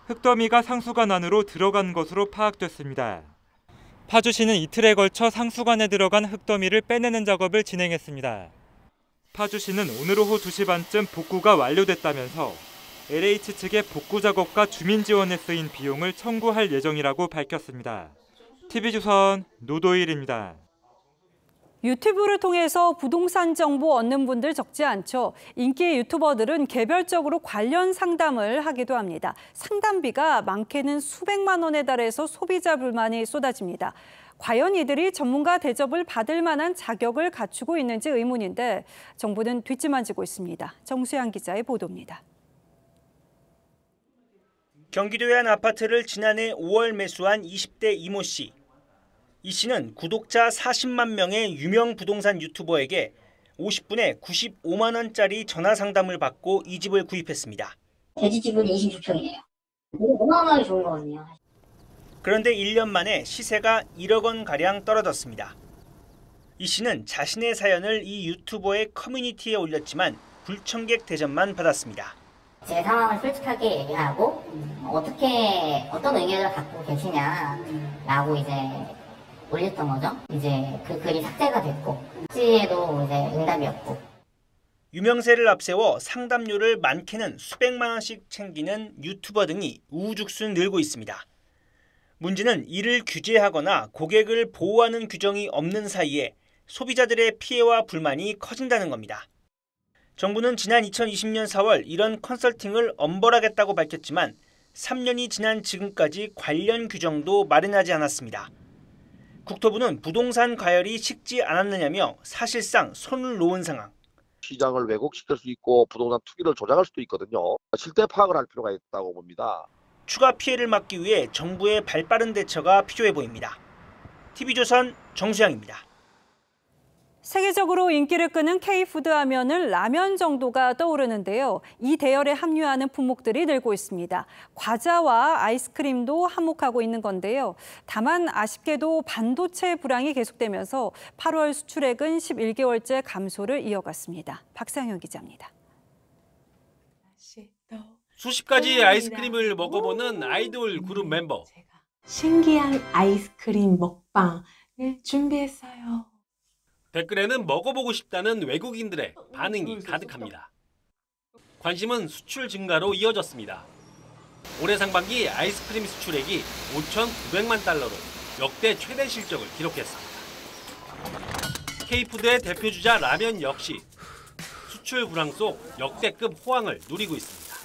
흙더미가 상수관 안으로 들어간 것으로 파악됐습니다. 파주시는 이틀에 걸쳐 상수관에 들어간 흙더미를 빼내는 작업을 진행했습니다. 파주시는 오늘 오후 2시 반쯤 복구가 완료됐다면서 LH 측의 복구 작업과 주민 지원에 쓰인 비용을 청구할 예정이라고 밝혔습니다. TV조선 노도일입니다. 유튜브를 통해서 부동산 정보 얻는 분들 적지 않죠. 인기 유튜버들은 개별적으로 관련 상담을 하기도 합니다. 상담비가 많게는 수백만 원에 달해서 소비자 불만이 쏟아집니다. 과연 이들이 전문가 대접을 받을 만한 자격을 갖추고 있는지 의문인데 정부는 뒷짐만 지고 있습니다. 정수양 기자의 보도입니다. 경기도의 한 아파트를 지난해 5월 매수한 20대 이모 씨. 이 씨는 구독자 40만 명의 유명 부동산 유튜버에게 50분에 95만 원짜리 전화 상담을 받고 이 집을 구입했습니다. 대지지분이 26평이네요. 어마어마하게 좋은 거거든요. 그런데 1년 만에 시세가 1억 원가량 떨어졌습니다. 이 씨는 자신의 사연을 이 유튜버의 커뮤니티에 올렸지만 불청객 대접만 받았습니다. 제 상황을 솔직하게 얘기하고 어떤 의견을 갖고 계시냐라고 이제 올렸던 거죠. 이제 그 글이 삭제가 됐고 쪽지에도 이제 응답이 없고. 유명세를 앞세워 상담료를 많게는 수백만 원씩 챙기는 유튜버 등이 우후죽순 늘고 있습니다. 문제는 이를 규제하거나 고객을 보호하는 규정이 없는 사이에 소비자들의 피해와 불만이 커진다는 겁니다. 정부는 지난 2020년 4월 이런 컨설팅을 엄벌하겠다고 밝혔지만 3년이 지난 지금까지 관련 규정도 마련하지 않았습니다. 국토부는 부동산 과열이 식지 않았느냐며 사실상 손을 놓은 상황. 시장을 왜곡시킬 수 있고 부동산 투기를 조작할 수도 있거든요. 실태 파악을 할 필요가 있다고 봅니다. 추가 피해를 막기 위해 정부의 발빠른 대처가 필요해 보입니다. TV조선 정수양입니다. 세계적으로 인기를 끄는 K푸드 하면은 라면 정도가 떠오르는데요. 이 대열에 합류하는 품목들이 늘고 있습니다. 과자와 아이스크림도 한몫하고 있는 건데요. 다만 아쉽게도 반도체 불황이 계속되면서 8월 수출액은 11개월째 감소를 이어갔습니다. 박상현 기자입니다. 수십 가지 아이스크림을 먹어보는 아이돌 그룹 멤버. 신기한 아이스크림 먹방을 준비했어요. 댓글에는 먹어보고 싶다는 외국인들의 반응이 가득합니다. 관심은 수출 증가로 이어졌습니다. 올해 상반기 아이스크림 수출액이 5,900만 달러로 역대 최대 실적을 기록했습니다. K푸드의 대표주자 라면 역시 수출 불황 속 역대급 호황을 누리고 있습니다.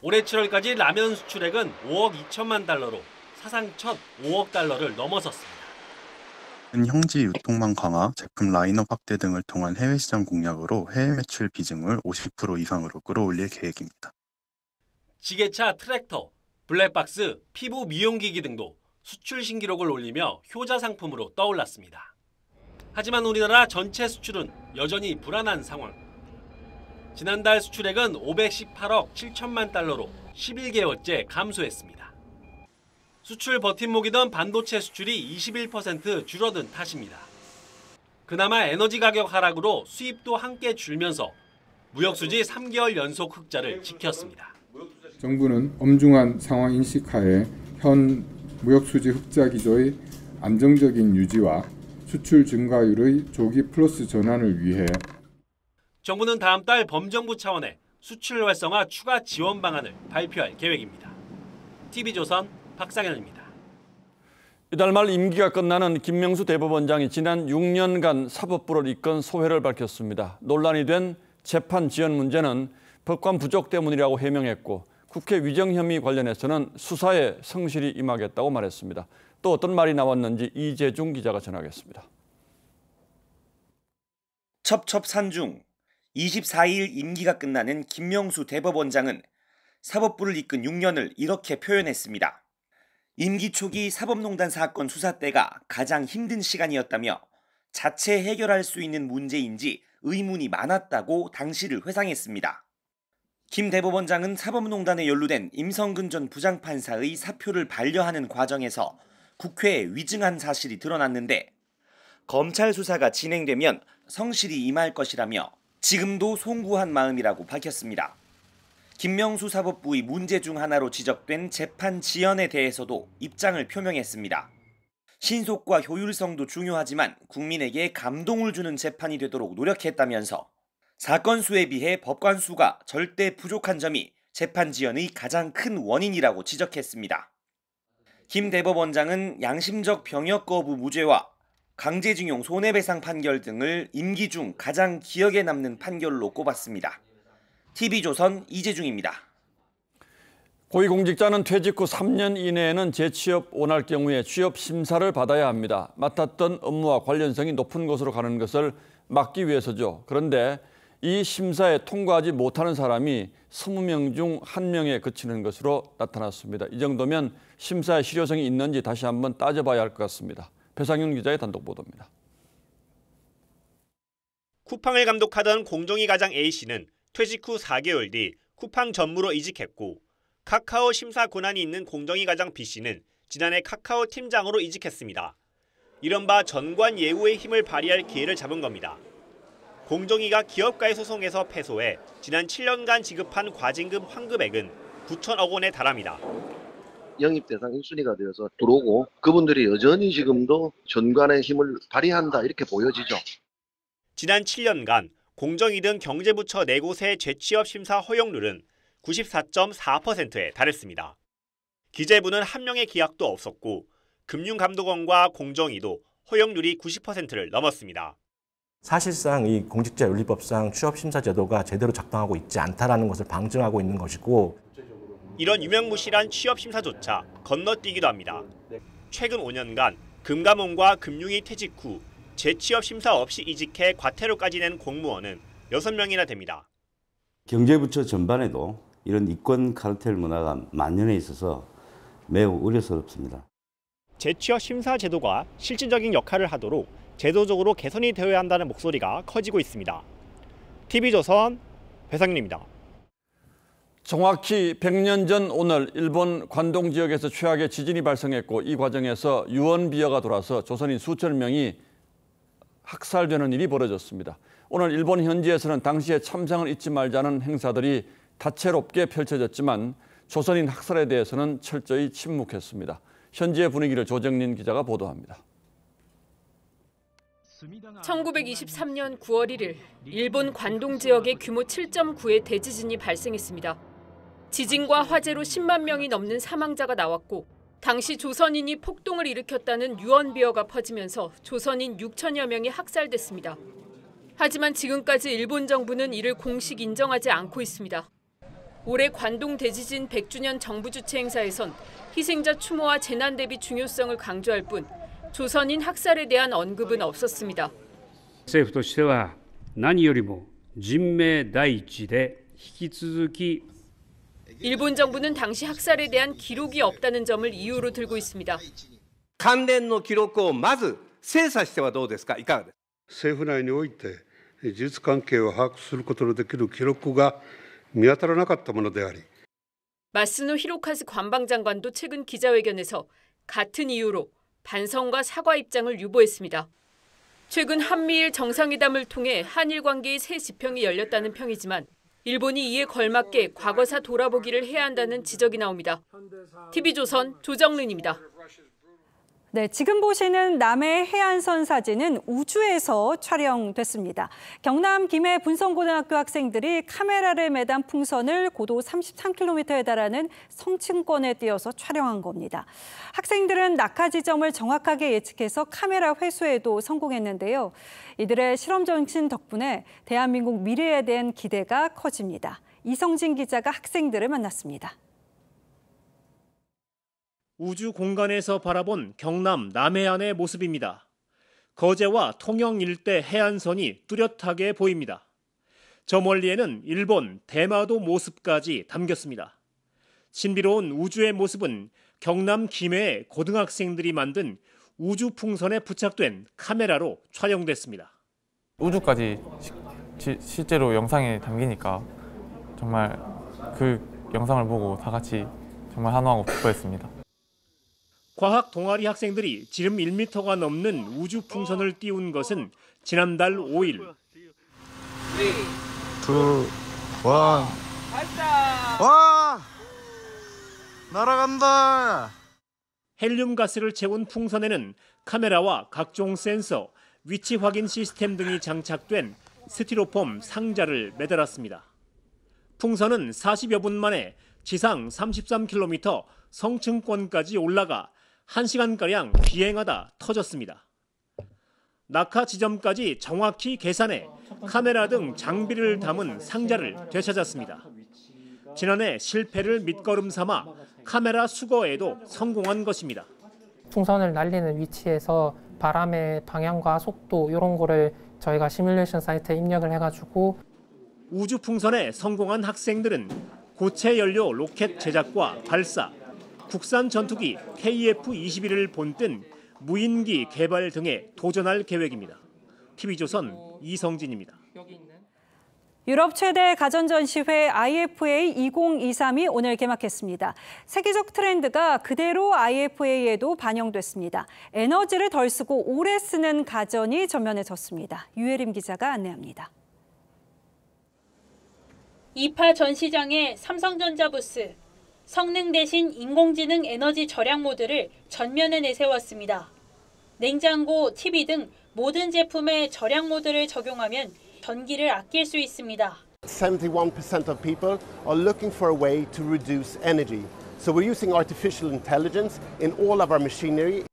올해 7월까지 라면 수출액은 5억 2천만 달러로 사상 첫 5억 달러를 넘어섰습니다. 형지 유통망 강화, 제품 라인업 확대 등을 통한 해외 시장 공략으로 해외 매출 비중을 50% 이상으로 끌어올릴 계획입니다. 지게차, 트랙터, 블랙박스, 피부 미용기기 등도 수출 신기록을 올리며 효자 상품으로 떠올랐습니다. 하지만 우리나라 전체 수출은 여전히 불안한 상황. 지난달 수출액은 518억 7천만 달러로 11개월째 감소했습니다. 수출 버팀목이던 반도체 수출이 21% 줄어든 탓입니다. 그나마 에너지 가격 하락으로 수입도 함께 줄면서 무역수지 3개월 연속 흑자를 지켰습니다. 정부는 엄중한 상황 인식하에 현 무역수지 흑자 기조의 안정적인 유지와 수출 증가율의 조기 플러스 전환을 위해 정부는 다음 달 범정부 차원의 수출 활성화 추가 지원 방안을 발표할 계획입니다. TV조선 박상현입니다. 이달 말 임기가 끝나는 김명수 대법원장이 지난 6년간 사법부를 이끈 소회를 밝혔습니다. 논란이 된 재판 지연 문제는 법관 부족 때문이라고 해명했고 국회 위정 혐의 관련해서는 수사에 성실히 임하겠다고 말했습니다. 또 어떤 말이 나왔는지 이재중 기자가 전하겠습니다. 첩첩산중 24일 임기가 끝나는 김명수 대법원장은 사법부를 이끈 6년을 이렇게 표현했습니다. 임기 초기 사법농단 사건 수사 때가 가장 힘든 시간이었다며 자체 해결할 수 있는 문제인지 의문이 많았다고 당시를 회상했습니다. 김 대법원장은 사법농단에 연루된 임성근 전 부장판사의 사표를 반려하는 과정에서 국회에 위증한 사실이 드러났는데 검찰 수사가 진행되면 성실히 임할 것이라며 지금도 송구한 마음이라고 밝혔습니다. 김명수 사법부의 문제 중 하나로 지적된 재판 지연에 대해서도 입장을 표명했습니다. 신속과 효율성도 중요하지만 국민에게 감동을 주는 재판이 되도록 노력했다면서 사건 수에 비해 법관 수가 절대 부족한 점이 재판 지연의 가장 큰 원인이라고 지적했습니다. 김 대법원장은 양심적 병역 거부 무죄와 강제징용 손해배상 판결 등을 임기 중 가장 기억에 남는 판결로 꼽았습니다. TV조선 이재중입니다. 고위공직자는 퇴직 후 3년 이내에는 재취업 원할 경우에 취업 심사를 받아야 합니다. 맡았던 업무와 관련성이 높은 곳으로 가는 것을 막기 위해서죠. 그런데 이 심사에 통과하지 못하는 사람이 20명 중 1명에 그치는 것으로 나타났습니다. 이 정도면 심사에 실효성이 있는지 다시 한번 따져봐야 할 것 같습니다. 배상윤 기자의 단독 보도입니다. 쿠팡을 감독하던 공정위 과장 A씨는 퇴직 후 4개월 뒤 쿠팡 전무로 이직했고 카카오 심사 권한이 있는 공정위 과장 B씨는 지난해 카카오 팀장으로 이직했습니다. 이른바 전관 예우의 힘을 발휘할 기회를 잡은 겁니다. 공정위가 기업가의 소송에서 패소해 지난 7년간 지급한 과징금 환급액은 9천억 원에 달합니다. 영입 대상 1순위가 되어서 들어오고 그분들이 여전히 지금도 전관의 힘을 발휘한다 이렇게 보여지죠. 지난 7년간 공정위 등 경제부처 4곳의 재취업 심사 허용률은 94.4%에 달했습니다. 기재부는 1명의 기약도 없었고 금융감독원과 공정위도 허용률이 90%를 넘었습니다. 사실상 이 공직자윤리법상 취업심사 제도가 제대로 작동하고 있지 않다라는 것을 방증하고 있는 것이고 이런 유명무실한 취업심사조차 건너뛰기도 합니다. 최근 5년간 금감원과 금융위 퇴직 후 재취업심사 없이 이직해 과태료까지 낸 공무원은 6명이나 됩니다. 경제부처 전반에도 이런 이권 카르텔 문화가 만연해 있어서 매우 우려스럽습니다. 재취업심사 제도가 실질적인 역할을 하도록 제도적으로 개선이 되어야 한다는 목소리가 커지고 있습니다. TV조선 배상윤입니다. 정확히 100년 전 오늘 일본 관동 지역에서 최악의 지진이 발생했고 이 과정에서 유언비어가 돌아서 조선인 수천 명이 학살되는 일이 벌어졌습니다. 오늘 일본 현지에서는 당시의 참상을 잊지 말자는 행사들이 다채롭게 펼쳐졌지만 조선인 학살에 대해서는 철저히 침묵했습니다. 현지의 분위기를 조정린 기자가 보도합니다. 1923년 9월 1일 일본 관동 지역에 규모 7.9의 대지진이 발생했습니다. 지진과 화재로 10만 명이 넘는 사망자가 나왔고 당시 조선인이 폭동을 일으켰다는 유언비어가 퍼지면서 조선인 6천여 명이 학살됐습니다. 하지만 지금까지 일본 정부는 이를 공식 인정하지 않고 있습니다. 올해 관동 대지진 100주년 정부 주최 행사에선 희생자 추모와 재난 대비 중요성을 강조할 뿐 조선인 학살에 대한 언급은 없었습니다. 政府としては何よりも人命第一で引き続き 일본 정부는 당시 학살에 대한 기록이 없다는 점을 이유로 들고 있습니다. 関連の記録をまず精査してはどうですか。いかがですか。政府内において事実関係を把握することのできる記録が見当たらなかったものであり 마스노 히로카즈 관방장관도 최근 기자회견에서 같은 이유로 반성과 사과 입장을 유보했습니다. 최근 한미일 정상회담을 통해 한일 관계의 새 지평이 열렸다는 평이지만 일본이 이에 걸맞게 과거사 돌아보기를 해야 한다는 지적이 나옵니다. TV조선 조정른입니다. 네, 지금 보시는 남해 해안선 사진은 우주에서 촬영됐습니다. 경남 김해 분성고등학교 학생들이 카메라를 매단 풍선을 고도 33km에 달하는 성층권에 띄어서 촬영한 겁니다. 학생들은 낙하 지점을 정확하게 예측해서 카메라 회수에도 성공했는데요. 이들의 실험 정신 덕분에 대한민국 미래에 대한 기대가 커집니다. 이성진 기자가 학생들을 만났습니다. 우주 공간에서 바라본 경남 남해안의 모습입니다. 거제와 통영 일대 해안선이 뚜렷하게 보입니다. 저 멀리에는 일본 대마도 모습까지 담겼습니다. 신비로운 우주의 모습은 경남 김해의 고등학생들이 만든 우주 풍선에 부착된 카메라로 촬영됐습니다. 우주까지 실제로 영상에 담기니까 정말 그 영상을 보고 다 같이 정말 환호하고 기뻐했습니다. 과학 동아리 학생들이 지름 1m가 넘는 우주 풍선을 띄운 것은 지난달 5일. 3, 2, 1. 와! 날아간다! 헬륨 가스를 채운 풍선에는 카메라와 각종 센서, 위치 확인 시스템 등이 장착된 스티로폼 상자를 매달았습니다. 풍선은 40여 분 만에 지상 33km 성층권까지 올라가 1시간가량 비행하다 터졌습니다. 낙하 지점까지 정확히 계산해 카메라 등 장비를 담은 상자를 되찾았습니다. 지난해 실패를 밑거름 삼아 카메라 수거에도 성공한 것입니다. 풍선을 날리는 위치에서 바람의 방향과 속도 이런 거를 저희가 시뮬레이션 사이트에 입력을 해가지고 우주 풍선에 성공한 학생들은 고체 연료 로켓 제작과 발사, 국산 전투기 KF-21을 본뜬 무인기 개발 등에 도전할 계획입니다. TV조선 이성진입니다. 유럽 최대 가전전시회 IFA 2023이 오늘 개막했습니다. 세계적 트렌드가 그대로 IFA에도 반영됐습니다. 에너지를 덜 쓰고 오래 쓰는 가전이 전면에 섰습니다. 유혜림 기자가 안내합니다. 이파 전시장의 삼성전자 부스, 성능 대신 인공지능 에너지 절약 모드를 전면에 내세웠습니다. 냉장고, TV 등 모든 제품에 절약 모드를 적용하면 전기를 아낄 수 있습니다. 71% of people are looking for a way to reduce energy. So we're using artificial intelligence in all of our machinery.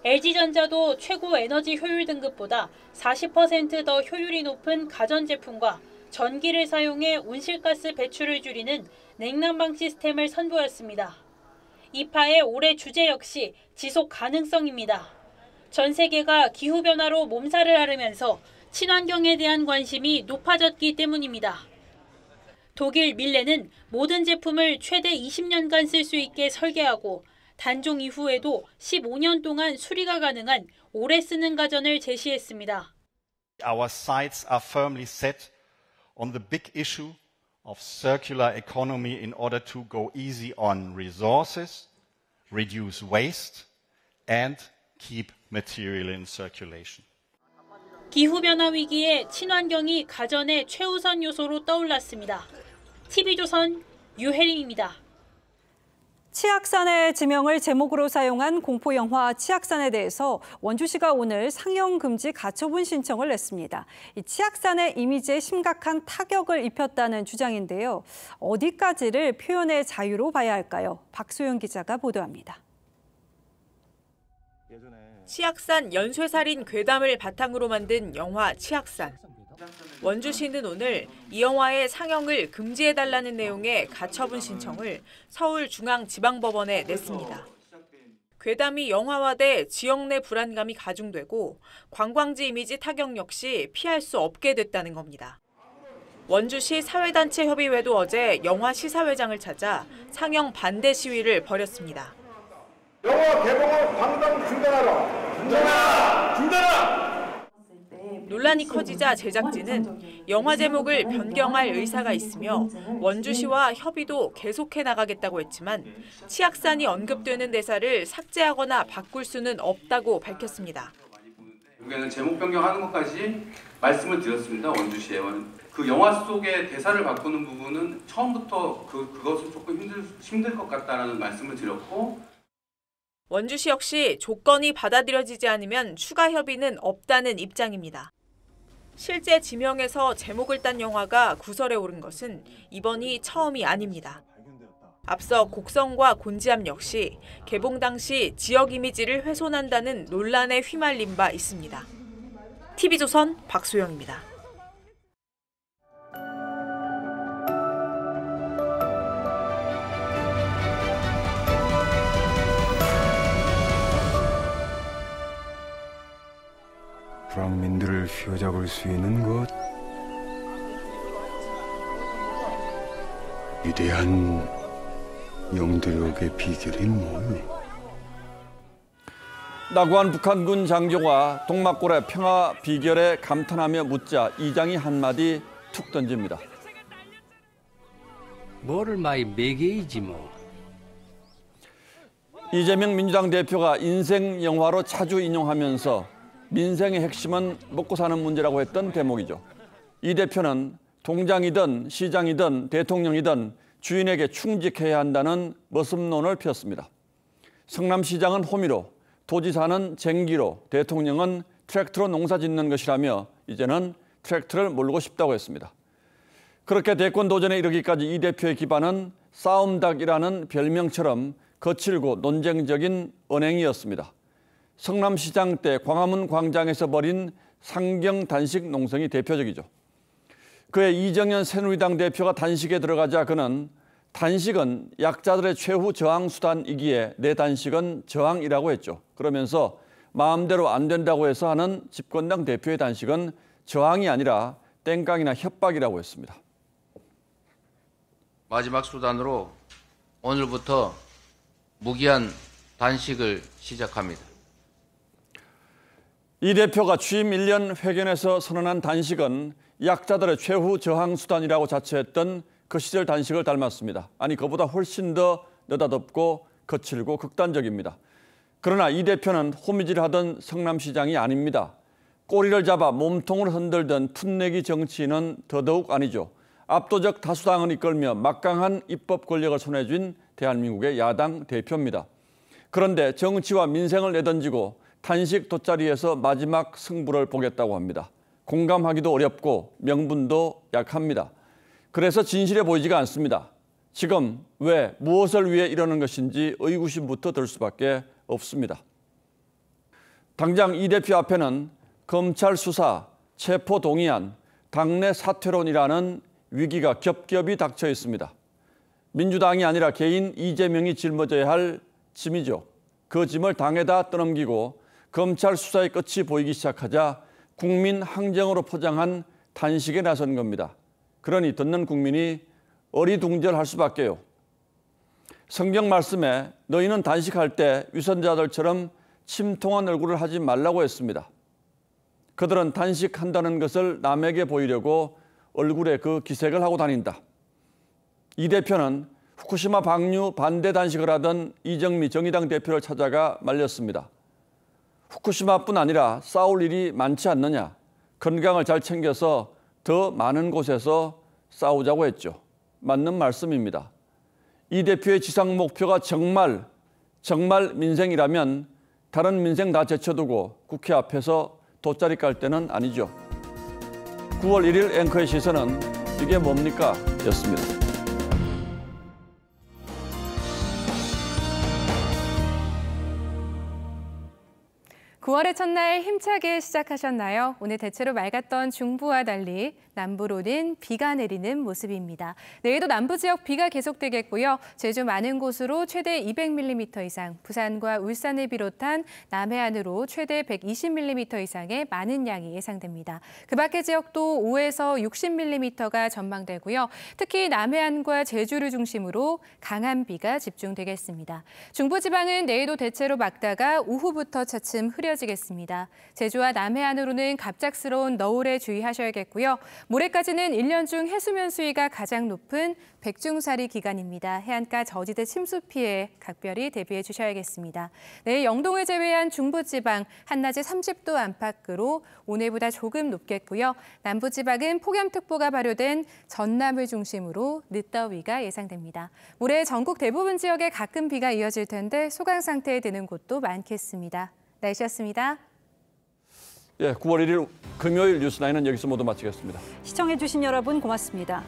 LG전자도 최고 에너지 효율 등급보다 40% 더 효율이 높은 가전제품과 전기를 사용해 온실가스 배출을 줄이는 냉난방 시스템을 선보였습니다. 이파의 올해 주제 역시 지속 가능성입니다. 전 세계가 기후변화로 몸살을 앓으면서 친환경에 대한 관심이 높아졌기 때문입니다. 독일 밀레는 모든 제품을 최대 20년간 쓸 수 있게 설계하고 단종 이후에도 15년 동안 수리가 가능한 오래 쓰는 가전을 제시했습니다. Our sights are firmly set on the big issue of circular economy in order to go easy on resources, reduce waste, and keep material in circulation. 기후변화 위기에 친환경이 가전의 최우선 요소로 떠올랐습니다. TV조선 유혜림입니다. 치악산의 지명을 제목으로 사용한 공포영화 치악산에 대해서 원주시가 오늘 상영 금지 가처분 신청을 냈습니다. 이 치악산의 이미지에 심각한 타격을 입혔다는 주장인데요. 어디까지를 표현의 자유로 봐야 할까요? 박소영 기자가 보도합니다. 치악산 연쇄살인 괴담을 바탕으로 만든 영화 치악산. 원주시는 오늘 이 영화의 상영을 금지해달라는 내용의 가처분 신청을 서울중앙지방법원에 냈습니다. 괴담이 영화화돼 지역 내 불안감이 가중되고 관광지 이미지 타격 역시 피할 수 없게 됐다는 겁니다. 원주시 사회단체 협의회도 어제 영화 시사회장을 찾아 상영 반대 시위를 벌였습니다. 영화 개봉을 당장 중단하라! 중단하라! 중단하라! 논란이 커지자 제작진은 영화 제목을 변경할 의사가 있으며 원주시와 협의도 계속해 나가겠다고 했지만 치악산이 언급되는 대사를 삭제하거나 바꿀 수는 없다고 밝혔습니다. 결국에는 제목 변경하는 것까지 말씀을 드렸습니다. 원주시에. 그 영화 속의 대사를 바꾸는 부분은 처음부터 그것은 조금 힘들 것 같다라는 말씀을 드렸고 원주시 역시 조건이 받아들여지지 않으면 추가 협의는 없다는 입장입니다. 실제 지명에서 제목을 딴 영화가 구설에 오른 것은 이번이 처음이 아닙니다. 앞서 곡성과 곤지암 역시 개봉 당시 지역 이미지를 훼손한다는 논란에 휘말린 바 있습니다. TV조선 박소영입니다. 불황민들을 휘어잡을 수 있는 것, 위대한 영도력의 비결이 뭐요? 낙오한 북한군 장교가 동막골의 평화 비결에 감탄하며 묻자 이장이 한마디 툭 던집니다. 뭐를 많이 매개이지 뭐. 이재명 민주당 대표가 인생 영화로 자주 인용하면서 민생의 핵심은 먹고 사는 문제라고 했던 대목이죠. 이 대표는 동장이든 시장이든 대통령이든 주인에게 충직해야 한다는 머슴론을 폈습니다. 성남시장은 호미로, 도지사는 쟁기로, 대통령은 트랙터로 농사 짓는 것이라며 이제는 트랙터를 몰고 싶다고 했습니다. 그렇게 대권 도전에 이르기까지 이 대표의 기반은 싸움닭이라는 별명처럼 거칠고 논쟁적인 언행이었습니다. 성남시장 때 광화문 광장에서 벌인 상경 단식 농성이 대표적이죠. 그해 이정현 새누리당 대표가 단식에 들어가자 그는 단식은 약자들의 최후 저항 수단이기에 내 단식은 저항이라고 했죠. 그러면서 마음대로 안 된다고 해서 하는 집권당 대표의 단식은 저항이 아니라 땡깡이나 협박이라고 했습니다. 마지막 수단으로 오늘부터 무기한 단식을 시작합니다. 이 대표가 취임 1년 회견에서 선언한 단식은 약자들의 최후 저항 수단이라고 자처했던 그 시절 단식을 닮았습니다. 아니, 그보다 훨씬 더 느닷없고 거칠고 극단적입니다. 그러나 이 대표는 호미질하던 성남시장이 아닙니다. 꼬리를 잡아 몸통을 흔들던 풋내기 정치인은 더더욱 아니죠. 압도적 다수당을 이끌며 막강한 입법 권력을 손에 쥔 대한민국의 야당 대표입니다. 그런데 정치와 민생을 내던지고 단식 돗자리에서 마지막 승부를 보겠다고 합니다. 공감하기도 어렵고 명분도 약합니다. 그래서 진실해 보이지가 않습니다. 지금 왜, 무엇을 위해 이러는 것인지 의구심부터 들 수밖에 없습니다. 당장 이 대표 앞에는 검찰 수사, 체포 동의안, 당내 사퇴론이라는 위기가 겹겹이 닥쳐 있습니다. 민주당이 아니라 개인 이재명이 짊어져야 할 짐이죠. 그 짐을 당에다 떠넘기고 검찰 수사의 끝이 보이기 시작하자 국민 항쟁으로 포장한 단식에 나선 겁니다. 그러니 듣는 국민이 어리둥절할 수밖에요. 성경 말씀에 너희는 단식할 때 위선자들처럼 침통한 얼굴을 하지 말라고 했습니다. 그들은 단식한다는 것을 남에게 보이려고 얼굴에 그 기색을 하고 다닌다. 이 대표는 후쿠시마 방류 반대 단식을 하던 이정미 정의당 대표를 찾아가 말렸습니다. 후쿠시마뿐 아니라 싸울 일이 많지 않느냐. 건강을 잘 챙겨서 더 많은 곳에서 싸우자고 했죠. 맞는 말씀입니다. 이 대표의 지상 목표가 정말 민생이라면 다른 민생 다 제쳐두고 국회 앞에서 돗자리 깔 때는 아니죠. 9월 1일 앵커의 시선은 이게 뭡니까? 였습니다. (9월의) 첫날 힘차게 시작하셨나요? 오늘 대체로 맑았던 중부와 달리 남부로는 비가 내리는 모습입니다. 내일도 남부 지역 비가 계속되겠고요. 제주 많은 곳으로 최대 200mm 이상, 부산과 울산을 비롯한 남해안으로 최대 120mm 이상의 많은 양이 예상됩니다. 그 밖의 지역도 5에서 60mm가 전망되고요. 특히 남해안과 제주를 중심으로 강한 비가 집중되겠습니다. 중부지방은 내일도 대체로 맑다가 오후부터 차츰 흐려지겠습니다. 제주와 남해안으로는 갑작스러운 너울에 주의하셔야겠고요. 모레까지는 1년 중 해수면 수위가 가장 높은 백중사리 기간입니다. 해안가 저지대 침수 피해 각별히 대비해 주셔야겠습니다. 내일 영동을 제외한 중부지방 한낮에 30도 안팎으로 오늘보다 조금 높겠고요. 남부지방은 폭염특보가 발효된 전남을 중심으로 늦더위가 예상됩니다. 모레 전국 대부분 지역에 가끔 비가 이어질 텐데 소강 상태에 드는 곳도 많겠습니다. 날씨였습니다. 예, 9월 1일 금요일 뉴스나인은 여기서 모두 마치겠습니다. 시청해주신 여러분 고맙습니다.